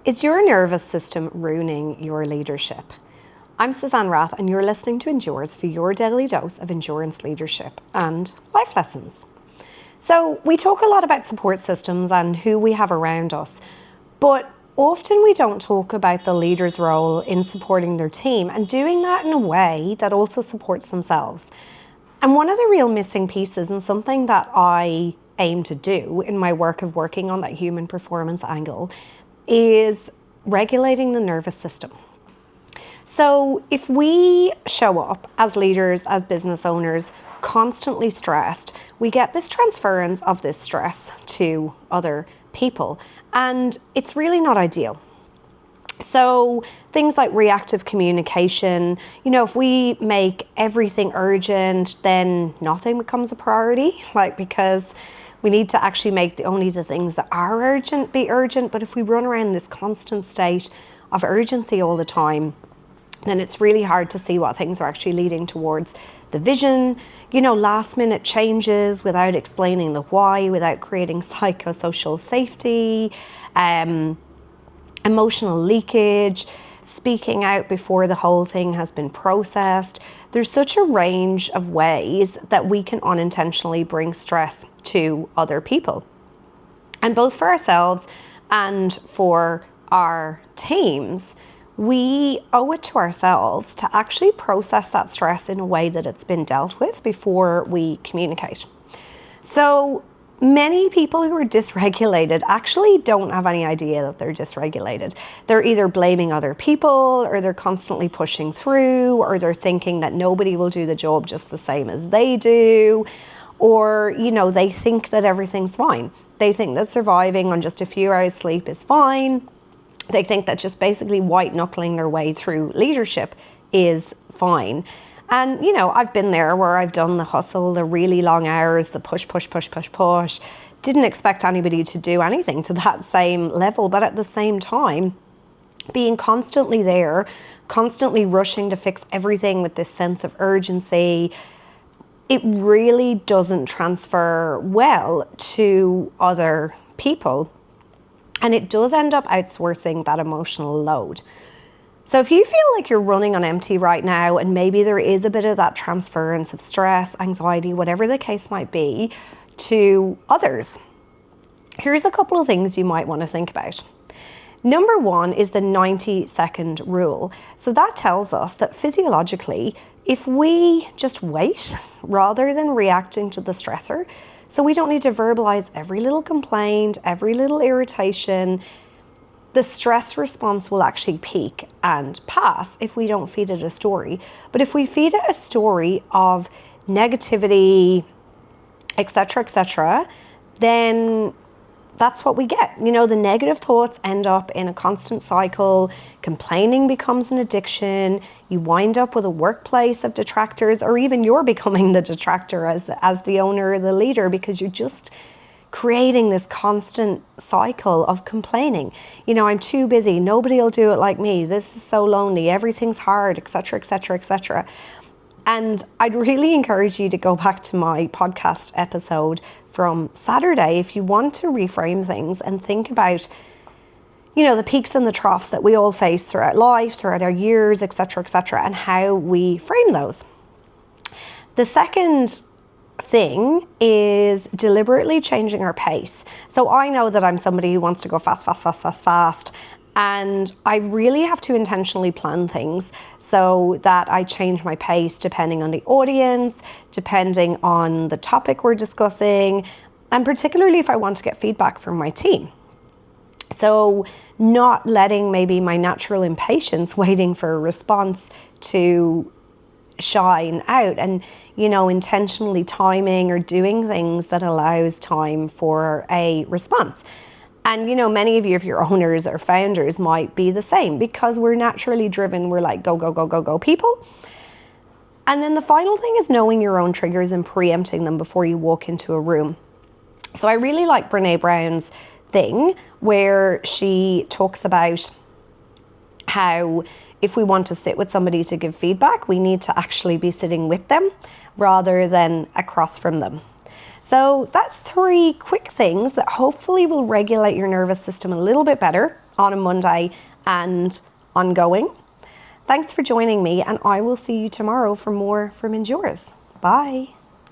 Is your nervous system ruining your leadership? I'm Suzanne Rath, and you're listening to Endures for your daily dose of endurance leadership and life lessons. So we talk a lot about support systems and who we have around us, but often we don't talk about the leader's role in supporting their team and doing that in a way that also supports themselves. And one of the real missing pieces, and something that I aim to do in my work of working on that human performance angle, is regulating the nervous system. So if we show up as leaders, as business owners, constantly stressed, we get this transference of this stress to other people, and it's really not ideal. So things like reactive communication, if we make everything urgent, then nothing becomes a priority, because we need to actually make only the things that are urgent be urgent. But if we run around this constant state of urgency all the time, then it's really hard to see what things are actually leading towards the vision. Last minute changes without explaining the why, without creating psychosocial safety, emotional leakage, speaking out before the whole thing has been processed. There's such a range of ways that we can unintentionally bring stress to other people. And both for ourselves and for our teams, we owe it to ourselves to actually process that stress in a way that it's been dealt with before we communicate. So many people who are dysregulated actually don't have any idea that they're dysregulated. They're either blaming other people, or they're constantly pushing through, or they're thinking that nobody will do the job just the same as they do, or, they think that everything's fine. They think that surviving on just a few hours sleep is fine. They think that just basically white knuckling their way through leadership is fine. And, I've been there where I've done the hustle, the really long hours, the push. Didn't expect anybody to do anything to that same level. But at the same time, being constantly there, constantly rushing to fix everything with this sense of urgency, it really doesn't transfer well to other people. And it does end up outsourcing that emotional load. So if you feel like you're running on empty right now, and maybe there is a bit of that transference of stress, anxiety, whatever the case might be, to others, here's a couple of things you might want to think about. Number one is the 90-second rule. So that tells us that physiologically, if we just wait rather than reacting to the stressor, so we don't need to verbalize every little complaint, every little irritation, the stress response will actually peak and pass if we don't feed it a story. But if we feed it a story of negativity, etc., then that's what we get. The negative thoughts end up in a constant cycle. Complaining becomes an addiction. You wind up with a workplace of detractors, or even you're becoming the detractor as the owner or the leader, because you're just creating this constant cycle of complaining. I'm too busy. Nobody will do it like me. This is so lonely. Everything's hard, etc. And I'd really encourage you to go back to my podcast episode from Saturday if you want to reframe things and think about, the peaks and the troughs that we all face throughout life, throughout our years, etc., and how we frame those. The second thing is deliberately changing our pace. So I know that I'm somebody who wants to go fast, and I really have to intentionally plan things so that I change my pace depending on the audience, depending on the topic we're discussing, and particularly if I want to get feedback from my team. So not letting maybe my natural impatience waiting for a response to shine out, and intentionally timing or doing things that allows time for a response. And many of you, if you're owners or founders, might be the same, because we're naturally driven. We're like go people. And then the final thing is knowing your own triggers and preempting them before you walk into a room. So I really like Brené Brown's thing where she talks about how if we want to sit with somebody to give feedback, we need to actually be sitting with them rather than across from them. So that's 3 quick things that hopefully will regulate your nervous system a little bit better on a Monday and ongoing. Thanks for joining me, and I will see you tomorrow for more from Endurers. Bye.